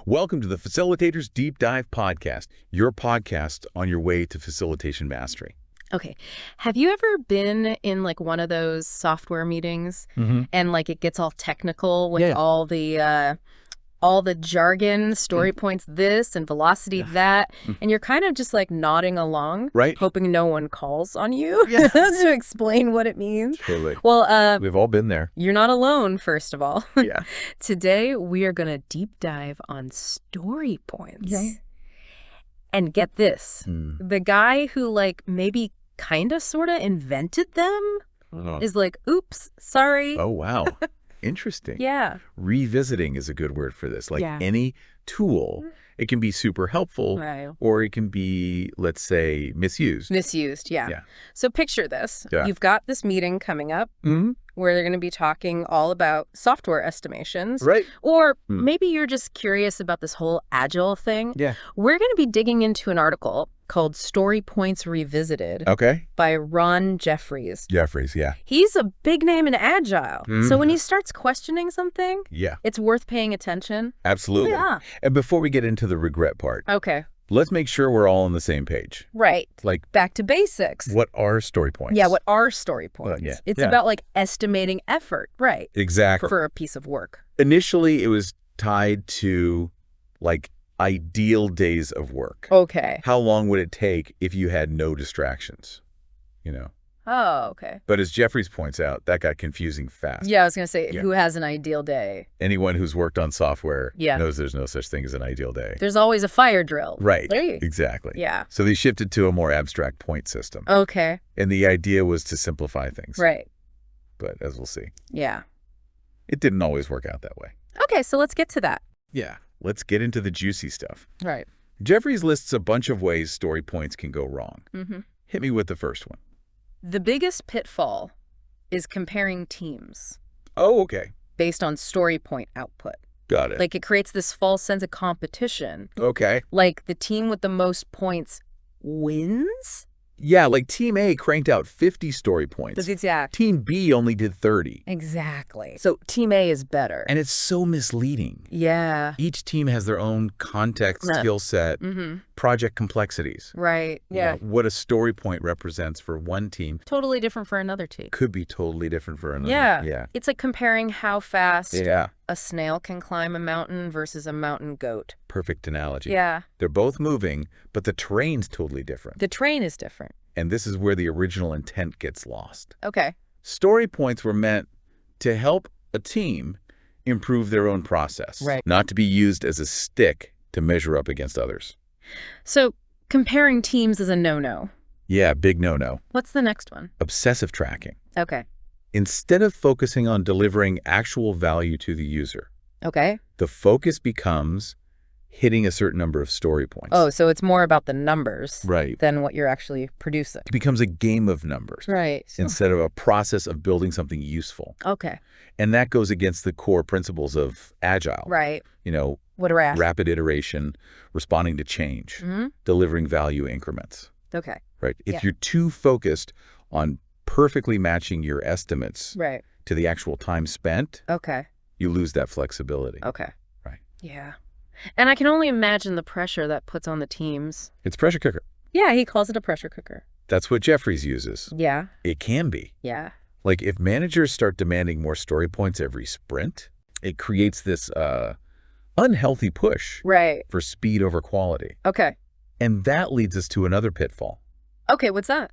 Welcome to the Facilitators Deep Dive Podcast, your podcast on your way to facilitation mastery. Okay. Have you ever been in like one of those software meetings and like it gets all technical with all the jargon, story points this and velocity that, and you're kind of just like nodding along, Right. hoping no one calls on you to explain what it means. Totally. Well, We've all been there. you're not alone, first of all. Yeah. Today, we are going to deep dive on story points. And get this, the guy who like maybe kind of sort of invented them is like, oops, sorry. Oh, wow. Interesting. Yeah. Revisiting is a good word for this. Like any tool, it can be super helpful or it can be, let's say, misused. Misused, yeah. So picture this. Yeah. You've got this meeting coming up where they're going to be talking all about software estimations. Right. Or maybe you're just curious about this whole agile thing. Yeah. We're going to be digging into an article called Story Points Revisited by Jeffries. Jeffries, yeah. He's a big name in agile. So when he starts questioning something, it's worth paying attention. Absolutely. Yeah. And before we get into the regret part, let's make sure we're all on the same page. Right. Like back to basics. What are story points? Yeah, what are story points? It's about like estimating effort, right? Exactly. For a piece of work. Initially, it was tied to like ideal days of work. Okay. How long would it take if you had no distractions? You know? Oh, okay. But as Jeffries points out, that got confusing fast. Yeah, I was going to say, who has an ideal day? Anyone who's worked on software knows there's no such thing as an ideal day. There's always a fire drill. Right. Exactly. Yeah. So they shifted to a more abstract point system. Okay. And the idea was to simplify things. Right. But as we'll see. Yeah. It didn't always work out that way. Okay, so let's get to that. Yeah. Let's get into the juicy stuff. Right. Jeffries lists a bunch of ways story points can go wrong. Hit me with the first one. The biggest pitfall is comparing teams. Oh, okay. Based on story point output. Got it. Like it creates this false sense of competition. Okay. Like the team with the most points wins? Yeah, like Team A cranked out 50 story points. That's exact. Team B only did 30. Exactly. So Team A is better. And it's so misleading. Yeah. Each team has their own context, skill set, project complexities. Right. Yeah. You know, what a story point represents for one team totally different for another team. could be totally different for another. Yeah. It's like comparing how fast a snail can climb a mountain versus a mountain goat. Perfect analogy. Yeah. They're both moving, but the terrain's totally different. The terrain is different. And this is where the original intent gets lost. Okay. Story points were meant to help a team improve their own process, not to be used as a stick to measure up against others. So comparing teams is a no-no. Yeah, big no-no. What's the next one? Obsessive tracking. Okay. Instead of focusing on delivering actual value to the user, the focus becomes hitting a certain number of story points. Oh, so it's more about the numbers right. than what you're actually producing. It becomes a game of numbers. Right. Instead of a process of building something useful. Okay. And that goes against the core principles of agile. Right. You know, what are rapid iteration, responding to change, delivering value increments. Okay. Right. If you're too focused on perfectly matching your estimates to the actual time spent, you lose that flexibility. Okay. Right. Yeah. And I can only imagine the pressure that puts on the teams. It's pressure cooker. Yeah, he calls it a pressure cooker. That's what Jeffries uses. Yeah. It can be. Yeah. Like if managers start demanding more story points every sprint, it creates this unhealthy push for speed over quality. Okay. And that leads us to another pitfall. Okay, what's that?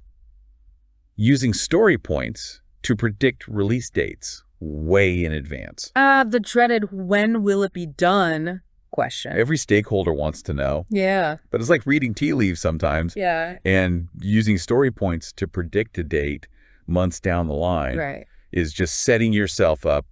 Using story points to predict release dates way in advance. The dreaded when will it be done question. Every stakeholder wants to know. Yeah. But it's like reading tea leaves sometimes. Yeah. And using story points to predict a date months down the line is just setting yourself up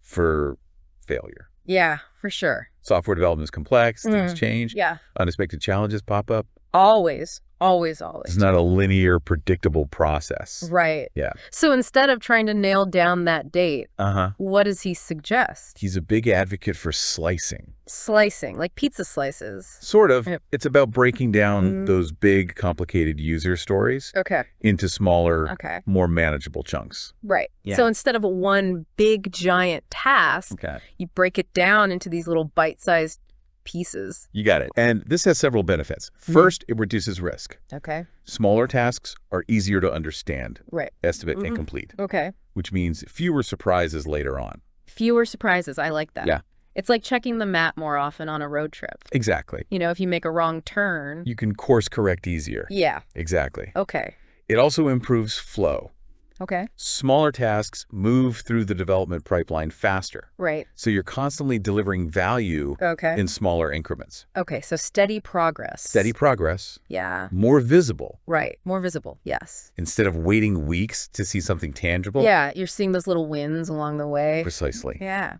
for failure. Yeah, for sure. Software development is complex, things change, unexpected challenges pop up. Always, always, always. It's not a linear, predictable process. Right. Yeah. So instead of trying to nail down that date, what does he suggest? He's a big advocate for slicing. Slicing, like pizza slices. Sort of. Yep. It's about breaking down those big, complicated user stories into smaller, more manageable chunks. Right. Yeah. So instead of one big, giant task, you break it down into these little bite-sized pieces. You got it. And this has several benefits. First, it reduces risk. Okay. Smaller tasks are easier to understand, estimate, and complete. Okay. Which means fewer surprises later on. Fewer surprises. I like that. Yeah. It's like checking the map more often on a road trip. Exactly. You know, if you make a wrong turn. You can course correct easier. Yeah. Exactly. Okay. It also improves flow. Okay. Smaller tasks move through the development pipeline faster. Right. So you're constantly delivering value in smaller increments. Okay, so steady progress. Steady progress. Yeah. More visible. Right, more visible, yes. Instead of waiting weeks to see something tangible. Yeah, you're seeing those little wins along the way. Precisely. Yeah.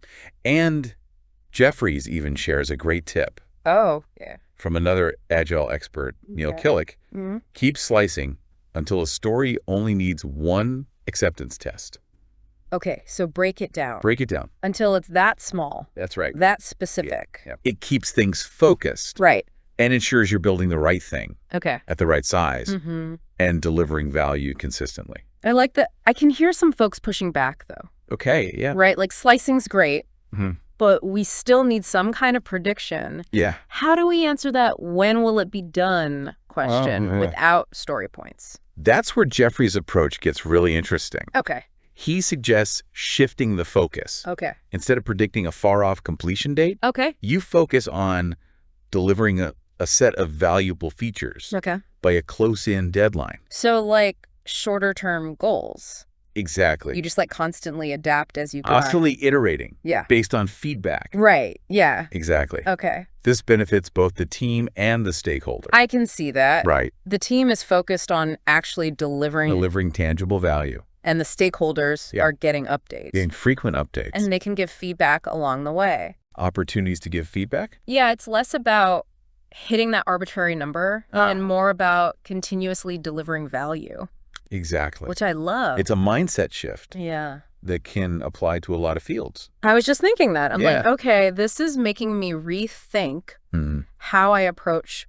And Jeffries even shares a great tip. Oh, yeah. From another agile expert, Neil Killick. Keep slicing until a story only needs one acceptance test. Okay, so break it down. Break it down. Until it's that small. That's right. That specific. Yeah. It keeps things focused. Right. And ensures you're building the right thing. Okay. At the right size. And delivering value consistently. I like that. I can hear some folks pushing back, though. Okay, yeah. Right, like slicing's great, but we still need some kind of prediction. Yeah. How do we answer that when will it be done question without story points? That's where Jeffries' approach gets really interesting. Okay. He suggests shifting the focus. Okay. Instead of predicting a far-off completion date, you focus on delivering a set of valuable features by a close-in deadline. So like shorter-term goals. Exactly. You just like constantly adapt as you go. Constantly iterating. Yeah. Based on feedback. Right. Yeah. Exactly. Okay. This benefits both the team and the stakeholder. I can see that. Right. The team is focused on actually delivering tangible value. And the stakeholders are getting updates. Getting frequent updates. And they can give feedback along the way. Opportunities to give feedback? Yeah, it's less about hitting that arbitrary number and more about continuously delivering value. Exactly. Which I love. It's a mindset shift. Yeah. That can apply to a lot of fields. I was just thinking that. I'm like, okay, this is making me rethink how I approach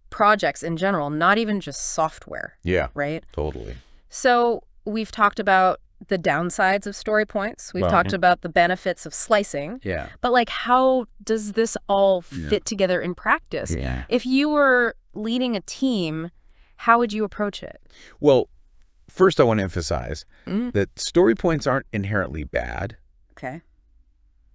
projects in general, not even just software. Yeah. Right? Totally. So we've talked about the downsides of story points. We've talked about the benefits of slicing. Yeah. But like, how does this all fit together in practice? Yeah. If you were leading a team, how would you approach it? Well, first I want to emphasize that story points aren't inherently bad. Okay.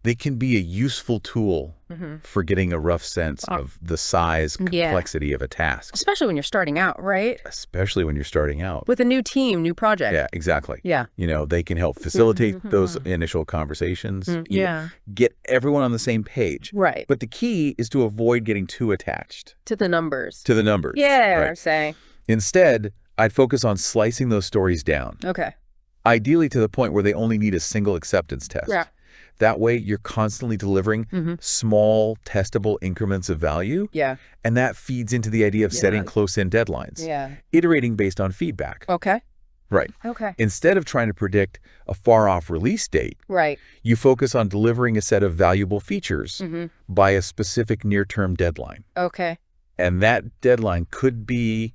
They can be a useful tool for getting a rough sense of the size, complexity of a task. Especially when you're starting out, right? Especially when you're starting out. With a new team, new project. Yeah, exactly. Yeah. You know, they can help facilitate those initial conversations. Yeah. Get everyone on the same page. Right. But the key is to avoid getting too attached. To the numbers. To the numbers. Yeah, right. I'm saying. Instead, I'd focus on slicing those stories down. Okay. Ideally to the point where they only need a single acceptance test. Yeah. That way, you're constantly delivering small, testable increments of value. Yeah. And that feeds into the idea of setting close-in deadlines. Yeah. Iterating based on feedback. Okay. Right. Okay. Instead of trying to predict a far-off release date, right, you focus on delivering a set of valuable features by a specific near-term deadline. Okay. And that deadline could be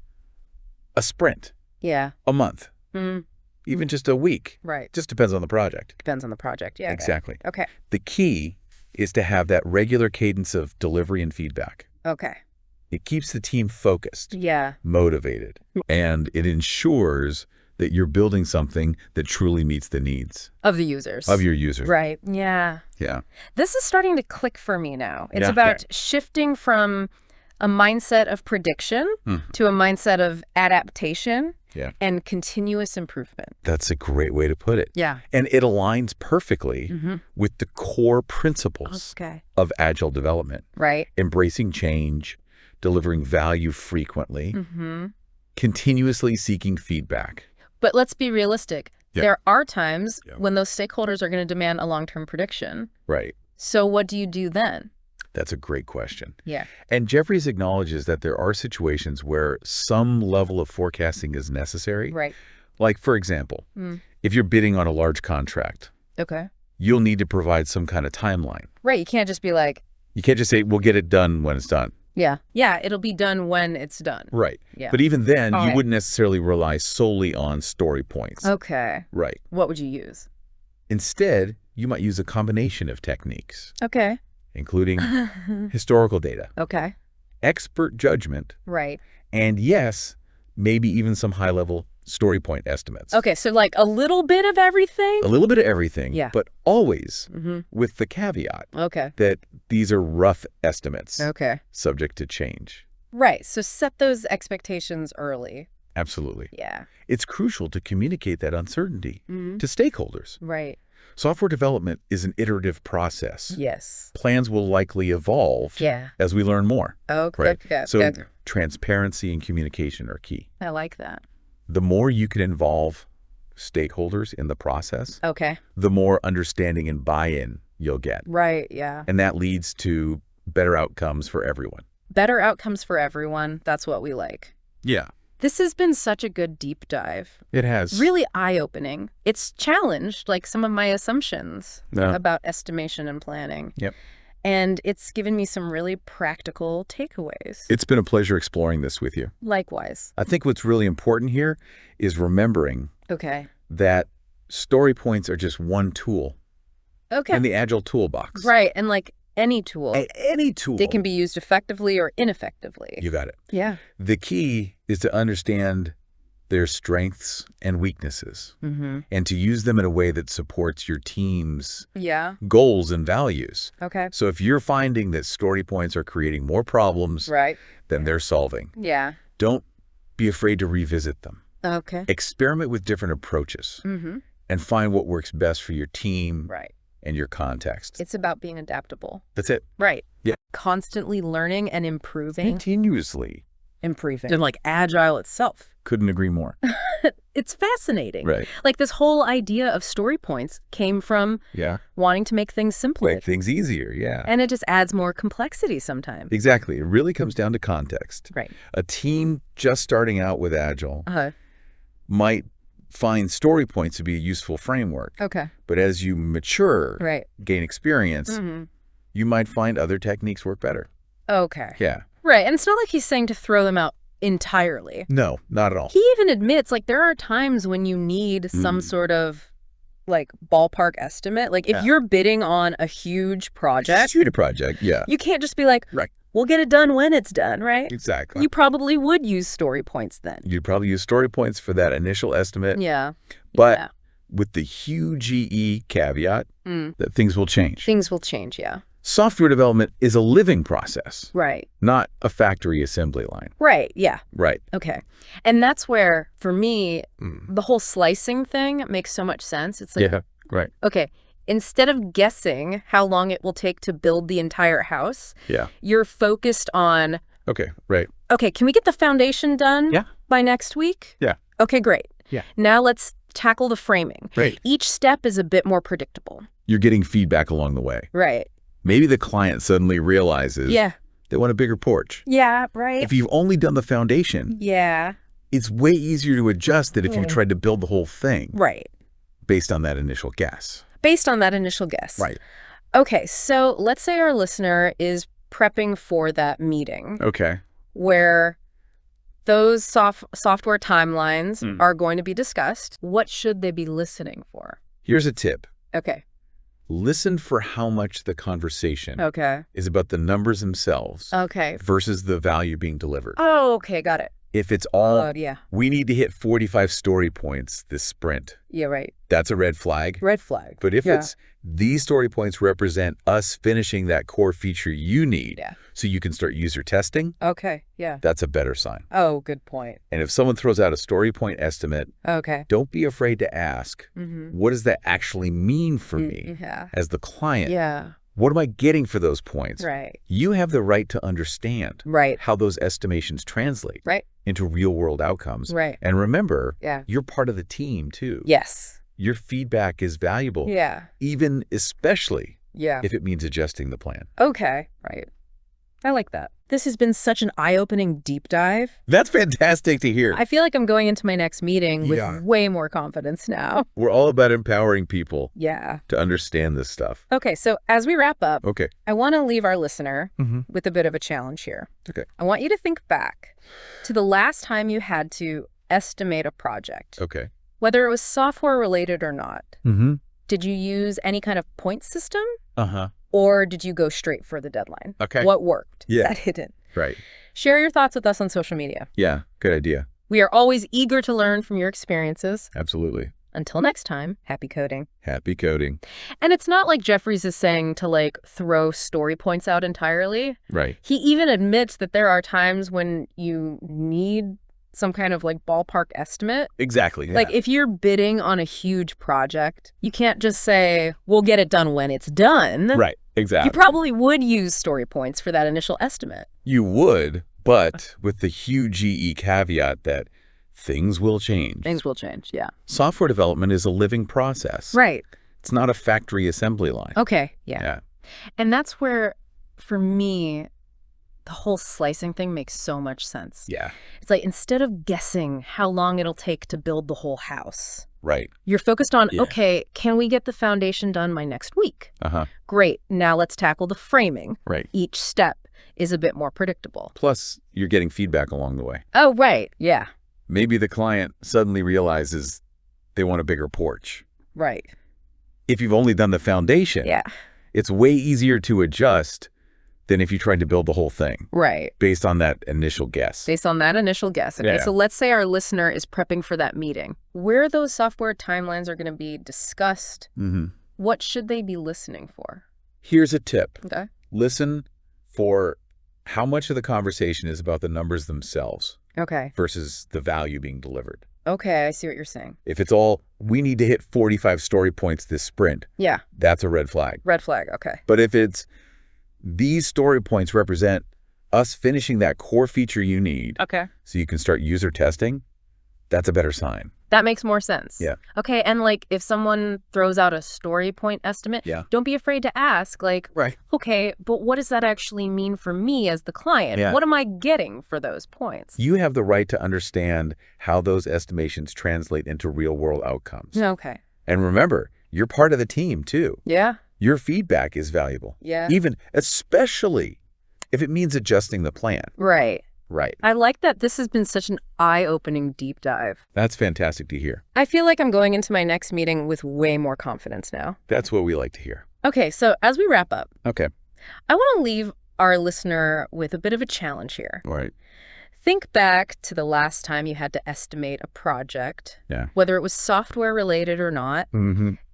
a sprint. Yeah. A month. Even just a week. Right. Just depends on the project. Depends on the project, yeah. Exactly. Okay. The key is to have that regular cadence of delivery and feedback. Okay. It keeps the team focused. Yeah. Motivated. And it ensures that you're building something that truly meets the needs. Of the users. Of your users. Right. Yeah. Yeah. This is starting to click for me now. It's about shifting from a mindset of prediction to a mindset of adaptation and continuous improvement. That's a great way to put it. Yeah. And it aligns perfectly with the core principles of agile development. Right. Embracing change, delivering value frequently, continuously seeking feedback. But let's be realistic. There are times when those stakeholders are going to demand a long-term prediction. Right. So what do you do then? That's a great question. Yeah. And Jeffries acknowledges that there are situations where some level of forecasting is necessary. Right. Like, for example, if you're bidding on a large contract, you'll need to provide some kind of timeline. Right. You can't just be like... You can't just say, we'll get it done when it's done. Yeah. Yeah, it'll be done when it's done. Right. Yeah. But even then, you wouldn't necessarily rely solely on story points. Okay. Right. What would you use? Instead, you might use a combination of techniques. Okay. including historical data. Okay. Expert judgment. Right. And yes, maybe even some high-level story point estimates. Okay, so like a little bit of everything? A little bit of everything, yeah. But always with the caveat that these are rough estimates, subject to change. Right, so set those expectations early. Absolutely. Yeah. It's crucial to communicate that uncertainty to stakeholders. Right. Software development is an iterative process. Yes. Plans will likely evolve as we learn more. Okay. Right? So transparency and communication are key. I like that. The more you can involve stakeholders in the process, the more understanding and buy-in you'll get. Right, yeah. And that leads to better outcomes for everyone. Better outcomes for everyone. That's what we like. Yeah. This has been such a good deep dive. It has. Really eye-opening. It's challenged like some of my assumptions about estimation and planning. Yep. And it's given me some really practical takeaways. It's been a pleasure exploring this with you. Likewise. I think what's really important here is remembering that story points are just one tool in the Agile toolbox. Right. And like any tool. Any tool. They can be used effectively or ineffectively. You got it. Yeah. The key is to understand their strengths and weaknesses and to use them in a way that supports your team's goals and values. Okay. So if you're finding that story points are creating more problems than they're solving, don't be afraid to revisit them. Okay. Experiment with different approaches and find what works best for your team and your context. It's about being adaptable. That's it. Right. Yeah. Constantly learning and improving. Continuously. Improving. And like Agile itself. Couldn't agree more. It's fascinating. Right. Like this whole idea of story points came from wanting to make things simpler. Make things easier, And it just adds more complexity sometimes. Exactly. It really comes down to context. Right. A team just starting out with Agile might find story points to be a useful framework. Okay. But as you mature, gain experience, you might find other techniques work better. Okay. Yeah. Right. And it's not like he's saying to throw them out entirely. No, not at all. He even admits, like, there are times when you need some sort of, like, ballpark estimate. Like, if you're bidding on a huge project. You can't just be like, we'll get it done when it's done, right? Exactly. You probably would use story points then. You'd probably use story points for that initial estimate. Yeah. But with the huge EE caveat that things will change. Things will change, yeah. Software development is a living process. Right. Not a factory assembly line. Right, yeah. Right. Okay. And that's where, for me, the whole slicing thing makes so much sense. It's like, okay, instead of guessing how long it will take to build the entire house, you're focused on, okay, can we get the foundation done by next week? Yeah. Okay, great. Yeah. Now let's tackle the framing. Right. Each step is a bit more predictable. You're getting feedback along the way. Right. Maybe the client suddenly realizes they want a bigger porch. Yeah, right. If you've only done the foundation, it's way easier to adjust than if you tried to build the whole thing. Right. Based on that initial guess. Based on that initial guess. Right. Okay, so let's say our listener is prepping for that meeting. Okay. Where those software timelines are going to be discussed. What should they be listening for? Here's a tip. Okay. Listen for how much the conversation is about the numbers themselves versus the value being delivered. Oh, okay, got it. If it's all, we need to hit 45 story points this sprint. Yeah, right. That's a red flag. Red flag. But if it's these story points represent us finishing that core feature you need so you can start user testing. Okay, yeah. That's a better sign. Oh, good point. And if someone throws out a story point estimate, don't be afraid to ask, what does that actually mean for me as the client? Yeah. What am I getting for those points? Right. You have the right to understand how those estimations translate into real-world outcomes. Right. And remember, you're part of the team, too. Yes. Your feedback is valuable. Yeah. Even especially if it means adjusting the plan. Okay. Right. I like that. This has been such an eye-opening deep dive. That's fantastic to hear. I feel like I'm going into my next meeting with way more confidence now. We're all about empowering people to understand this stuff. Okay, so as we wrap up, okay, I want to leave our listener with a bit of a challenge here. Okay. I want you to think back to the last time you had to estimate a project. Okay. Whether it was software related or not. Mm-hmm. Did you use any kind of point system? Uh-huh. Or did you go straight for the deadline? Okay. What worked? Yeah. Is that hidden? Right. Share your thoughts with us on social media. Yeah, good idea. We are always eager to learn from your experiences. Absolutely. Until next time, happy coding. Happy coding. And it's not like Jeffries is saying to, like, throw story points out entirely. Right. He even admits that there are times when you need some kind of, like, ballpark estimate. Exactly. Yeah. Like, if you're bidding on a huge project, you can't just say, we'll get it done when it's done. Right. Exactly. You probably would use story points for that initial estimate. You would, but with the huge GE caveat that things will change. Things will change, yeah. Software development is a living process. Right. It's not a factory assembly line. Okay, yeah. Yeah. And that's where, for me, the whole slicing thing makes so much sense. Yeah. It's like, instead of guessing how long it'll take to build the whole house, Right. you're focused on, okay, can we get the foundation done by next week? Uh-huh. Great. Now let's tackle the framing. Right. Each step is a bit more predictable. Plus, you're getting feedback along the way. Oh, right. Yeah. Maybe the client suddenly realizes they want a bigger porch. Right. If you've only done the foundation, Yeah. it's way easier to adjust than if you tried to build the whole thing. Right. Based on that initial guess. Based on that initial guess. Okay, Yeah. so let's say our listener is prepping for that meeting. Where those software timelines are going to be discussed, what should they be listening for? Here's a tip. Okay. Listen for how much of the conversation is about the numbers themselves Okay. versus the value being delivered. Okay, I see what you're saying. If it's all, we need to hit 45 story points this sprint, Yeah. that's a red flag. Red flag, okay. But if it's, these story points represent us finishing that core feature you need Okay. so you can start user testing, that's a better sign. That makes more sense. Yeah. Okay, and like if someone throws out a story point estimate, don't be afraid to ask, like, okay, but what does that actually mean for me as the client? Yeah. What am I getting for those points? You have the right to understand how those estimations translate into real-world outcomes. Okay. And remember, you're part of the team, too. Yeah. Your feedback is valuable. Yeah. Even, especially if it means adjusting the plan. Right. Right. I like that this has been such an eye-opening deep dive. That's fantastic to hear. I feel like I'm going into my next meeting with way more confidence now. That's what we like to hear. Okay, so as we wrap up, Okay. I want to leave our listener with a bit of a challenge here. All right. Think back to the last time you had to estimate a project, whether it was software related or not.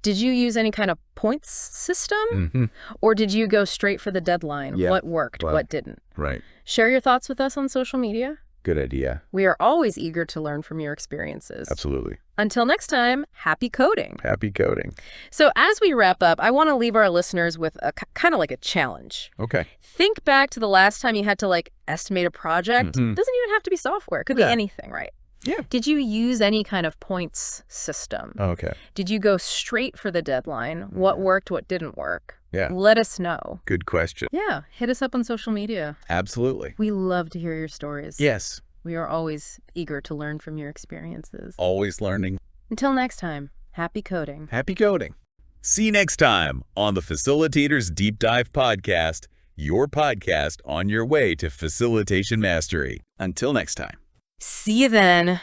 Did you use any kind of points system? Or did you go straight for the deadline? What worked, what didn't? Right. Share your thoughts with us on social media. Good idea. We are always eager to learn from your experiences. Absolutely. Until next time, happy coding. Happy coding. So as we wrap up, I want to leave our listeners with a kind of like a challenge. Okay. Think back to the last time you had to like estimate a project. Doesn't even have to be software. It could be anything, right? Yeah. Did you use any kind of points system? Okay. Did you go straight for the deadline? What worked, what didn't work? Yeah. Let us know. Good question. Yeah. Hit us up on social media. Absolutely. We love to hear your stories. Yes. We are always eager to learn from your experiences. Always learning. Until next time, happy coding. Happy coding. See you next time on the Facilitators Deep Dive Podcast, your podcast on your way to facilitation mastery. Until next time. See you then.